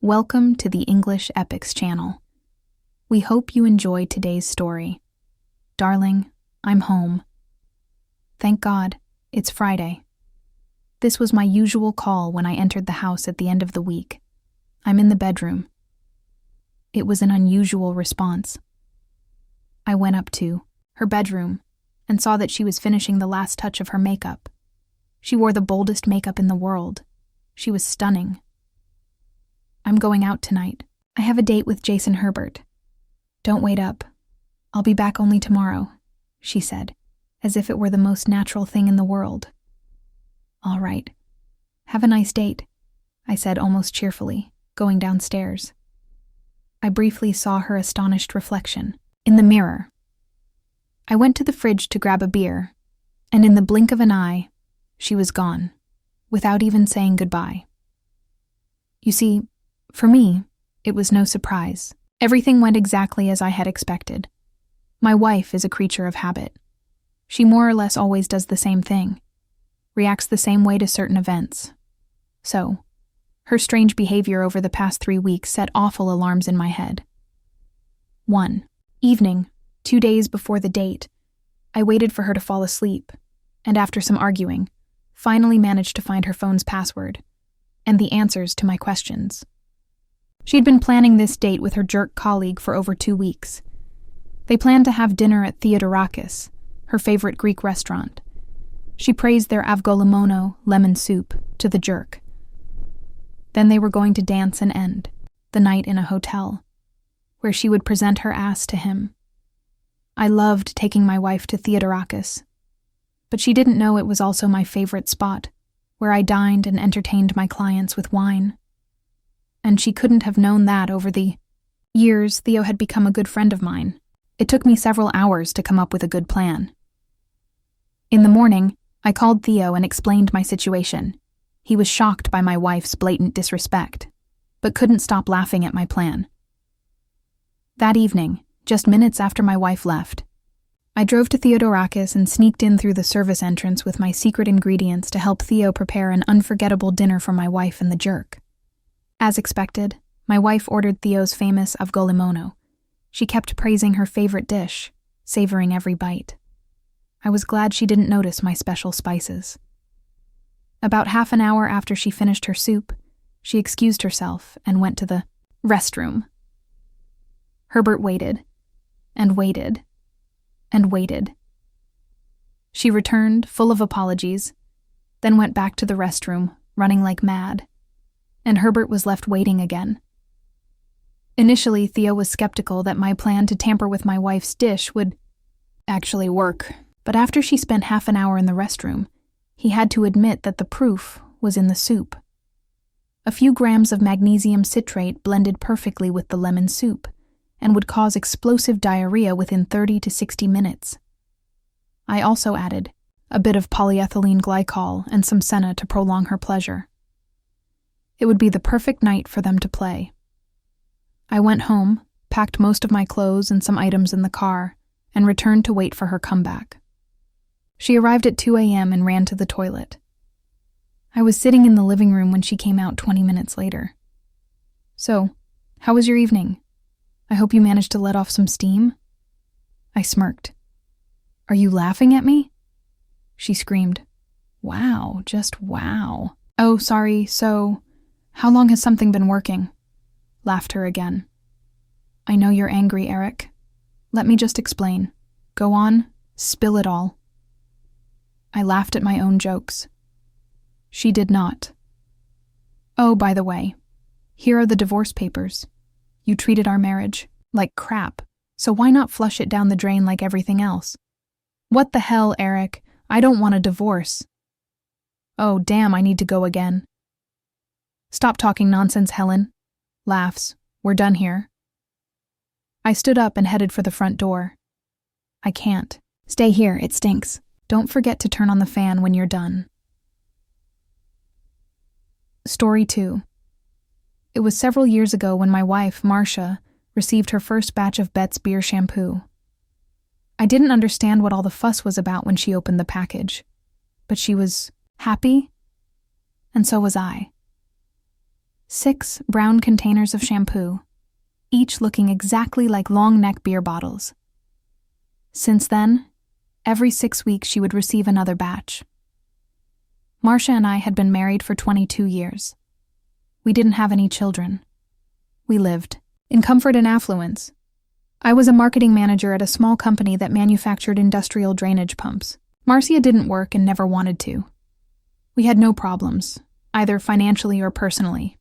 Welcome to the English Epics channel. We hope you enjoy today's story. Darling, I'm home. Thank God, it's Friday. This was my usual call when I entered the house at the end of the week. I'm in the bedroom. It was an unusual response. I went up to her bedroom and saw that she was finishing the last touch of her makeup. She wore the boldest makeup in the world. She was stunning. I'm going out tonight. I have a date with Jason Herbert. Don't wait up. I'll be back only tomorrow, she said, as if it were the most natural thing in the world. All right. Have a nice date, I said almost cheerfully, going downstairs. I briefly saw her astonished reflection in the mirror. I went to the fridge to grab a beer, and in the blink of an eye, she was gone, without even saying goodbye. You see, for me, it was no surprise. Everything went exactly as I had expected. My wife is a creature of habit. She more or less always does the same thing, reacts the same way to certain events. So, her strange behavior over the past 3 weeks set awful alarms in my head. One evening, 2 days before the date, I waited for her to fall asleep, and after some arguing, finally managed to find her phone's password and the answers to my questions. She'd been planning this date with her jerk colleague for over 2 weeks. They planned to have dinner at Theodorakis, her favorite Greek restaurant. She praised their avgolemono, lemon soup, to the jerk. Then they were going to dance and end the night in a hotel, where she would present her ass to him. I loved taking my wife to Theodorakis, but she didn't know it was also my favorite spot, where I dined and entertained my clients with wine. And she couldn't have known that over the years Theo had become a good friend of mine. It took me several hours to come up with a good plan. In the morning, I called Theo and explained my situation. He was shocked by my wife's blatant disrespect, but couldn't stop laughing at my plan. That evening, just minutes after my wife left, I drove to Theodorakis and sneaked in through the service entrance with my secret ingredients to help Theo prepare an unforgettable dinner for my wife and the jerk. As expected, my wife ordered Theo's famous avgolemono. She kept praising her favorite dish, savoring every bite. I was glad she didn't notice my special spices. About half an hour after she finished her soup, she excused herself and went to the restroom. Herbert waited, and waited, and waited. She returned, full of apologies, then went back to the restroom, running like mad, and Herbert was left waiting again. Initially, Theo was skeptical that my plan to tamper with my wife's dish would actually work, but after she spent half an hour in the restroom, he had to admit that the proof was in the soup. A few grams of magnesium citrate blended perfectly with the lemon soup and would cause explosive diarrhea within 30 to 60 minutes. I also added a bit of polyethylene glycol and some senna to prolong her pleasure. It would be the perfect night for them to play. I went home, packed most of my clothes and some items in the car, and returned to wait for her comeback. She arrived at 2 a.m. and ran to the toilet. I was sitting in the living room when she came out 20 minutes later. So, how was your evening? I hope you managed to let off some steam? I smirked. Are you laughing at me? She screamed. Wow, just wow. Oh, sorry, so, how long has something been working? Laughed her again. I know you're angry, Eric. Let me just explain. Go on, spill it all. I laughed at my own jokes. She did not. Oh, by the way, here are the divorce papers. You treated our marriage like crap, so why not flush it down the drain like everything else? What the hell, Eric? I don't want a divorce. Oh, damn, I need to go again. Stop talking nonsense, Helen. Laughs. We're done here. I stood up and headed for the front door. I can't. Stay here, it stinks. Don't forget to turn on the fan when you're done. Story 2. It was several years ago when my wife, Marcia, received her first batch of Bet's beer shampoo. I didn't understand what all the fuss was about when she opened the package, but she was happy, and so was I. 6 brown containers of shampoo, each looking exactly like long-neck beer bottles. Since then, every 6 weeks she would receive another batch. Marcia and I had been married for 22 years. We didn't have any children. We lived in comfort and affluence. I was a marketing manager at a small company that manufactured industrial drainage pumps. Marcia didn't work and never wanted to. We had no problems, either financially or personally.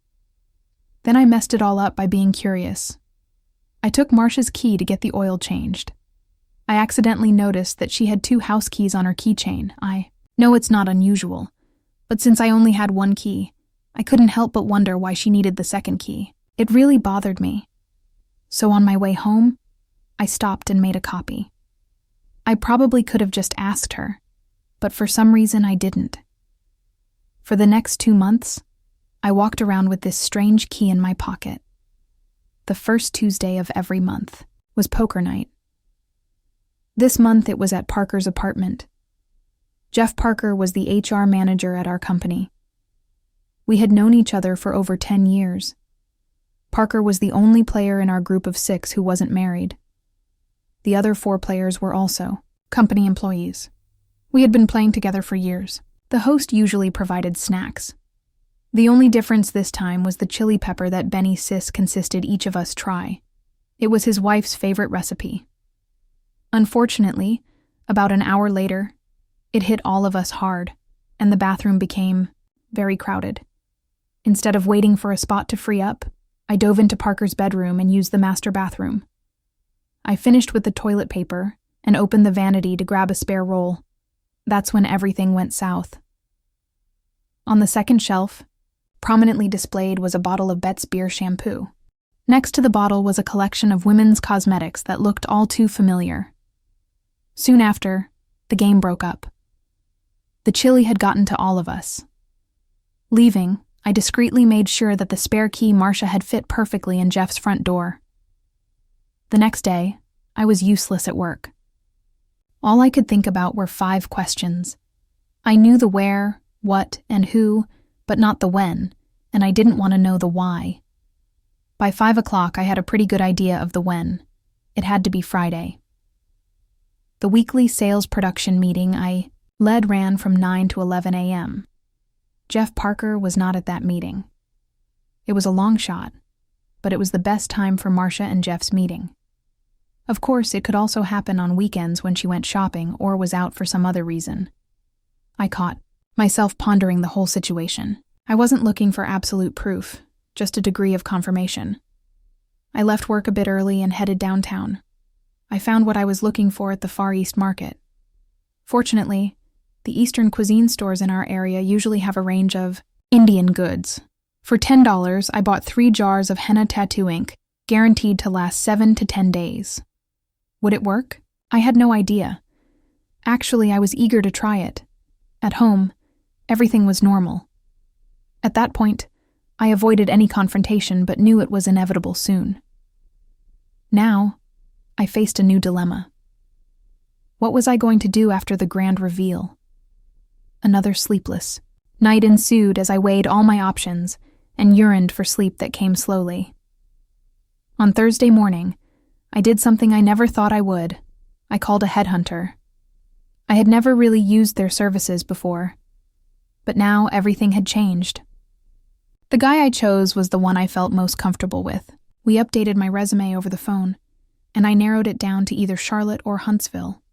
Then I messed it all up by being curious. I took Marcia's key to get the oil changed. I accidentally noticed that she had 2 house keys on her keychain. I know it's not unusual, but since I only had 1 key, I couldn't help but wonder why she needed the second key. It really bothered me. So on my way home, I stopped and made a copy. I probably could have just asked her, but for some reason I didn't. For the next 2 months, I walked around with this strange key in my pocket. The first Tuesday of every month was poker night. This month it was at Parker's apartment. Jeff Parker was the HR manager at our company. We had known each other for over 10 years. Parker was the only player in our group of 6 who wasn't married. The other 4 players were also company employees. We had been playing together for years. The host usually provided snacks. The only difference this time was the chili pepper that Benny Sis insisted each of us try. It was his wife's favorite recipe. Unfortunately, about an hour later, it hit all of us hard, and the bathroom became very crowded. Instead of waiting for a spot to free up, I dove into Parker's bedroom and used the master bathroom. I finished with the toilet paper and opened the vanity to grab a spare roll. That's when everything went south. On the second shelf, prominently displayed was a bottle of Bet's Beer shampoo. Next to the bottle was a collection of women's cosmetics that looked all too familiar. Soon after, the game broke up. The chili had gotten to all of us. Leaving, I discreetly made sure that the spare key Marcia had fit perfectly in Jeff's front door. The next day, I was useless at work. All I could think about were 5 questions. I knew the where, what, and who, but not the when, and I didn't want to know the why. By 5 o'clock, I had a pretty good idea of the when. It had to be Friday. The weekly sales production meeting I led ran from 9 to 11 a.m. Jeff Parker was not at that meeting. It was a long shot, but it was the best time for Marcia and Jeff's meeting. Of course, it could also happen on weekends when she went shopping or was out for some other reason. I caught myself pondering the whole situation. I wasn't looking for absolute proof, just a degree of confirmation. I left work a bit early and headed downtown. I found what I was looking for at the Far East Market. Fortunately, the Eastern cuisine stores in our area usually have a range of Indian goods. For $10, I bought 3 jars of henna tattoo ink, guaranteed to last 7 to 10 days. Would it work? I had no idea. Actually, I was eager to try it. At home, everything was normal. At that point, I avoided any confrontation but knew it was inevitable soon. Now, I faced a new dilemma. What was I going to do after the grand reveal? Another sleepless night ensued as I weighed all my options and yearned for sleep that came slowly. On Thursday morning, I did something I never thought I would. I called a headhunter. I had never really used their services before, but now everything had changed. The guy I chose was the one I felt most comfortable with. We updated my resume over the phone, and I narrowed it down to either Charlotte or Huntsville.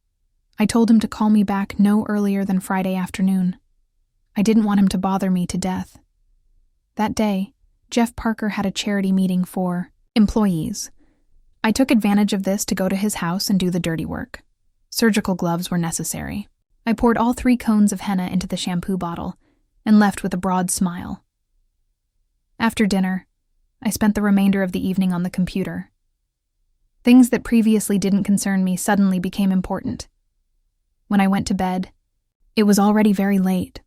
I told him to call me back no earlier than Friday afternoon. I didn't want him to bother me to death. That day, Jeff Parker had a charity meeting for employees. I took advantage of this to go to his house and do the dirty work. Surgical gloves were necessary. I poured all 3 cones of henna into the shampoo bottle and left with a broad smile. After dinner, I spent the remainder of the evening on the computer. Things that previously didn't concern me suddenly became important. When I went to bed, it was already very late.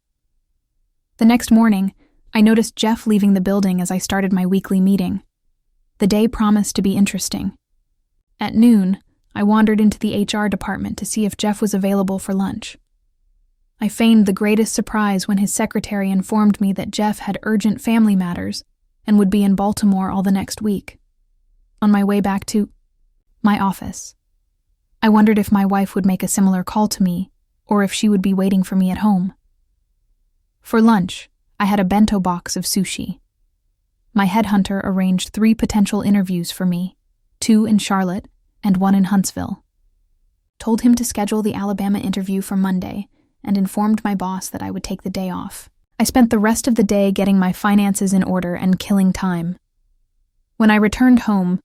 The next morning, I noticed Jeff leaving the building as I started my weekly meeting. The day promised to be interesting. At noon, I wandered into the HR department to see if Jeff was available for lunch. I feigned the greatest surprise when his secretary informed me that Jeff had urgent family matters and would be in Baltimore all the next week. On my way back to my office, I wondered if my wife would make a similar call to me, or if she would be waiting for me at home. For lunch, I had a bento box of sushi. My headhunter arranged 3 potential interviews for me, 2 in Charlotte and 1 in Huntsville. Told him to schedule the Alabama interview for Monday and informed my boss that I would take the day off. I spent the rest of the day getting my finances in order and killing time. When I returned home,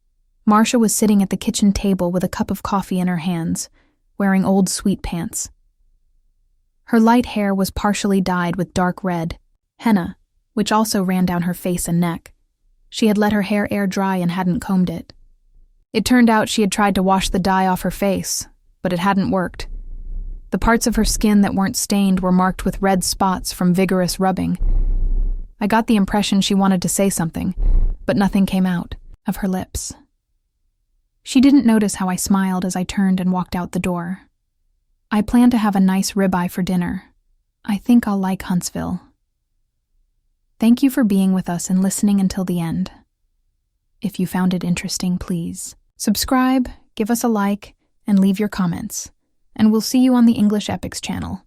Marcia was sitting at the kitchen table with a cup of coffee in her hands, wearing old sweat pants. Her light hair was partially dyed with dark red, henna, which also ran down her face and neck. She had let her hair air dry and hadn't combed it. It turned out she had tried to wash the dye off her face, but it hadn't worked. The parts of her skin that weren't stained were marked with red spots from vigorous rubbing. I got the impression she wanted to say something, but nothing came out of her lips. She didn't notice how I smiled as I turned and walked out the door. I plan to have a nice ribeye for dinner. I think I'll like Huntsville. Thank you for being with us and listening until the end. If you found it interesting, please subscribe, give us a like, and leave your comments. And we'll see you on the English Epics channel.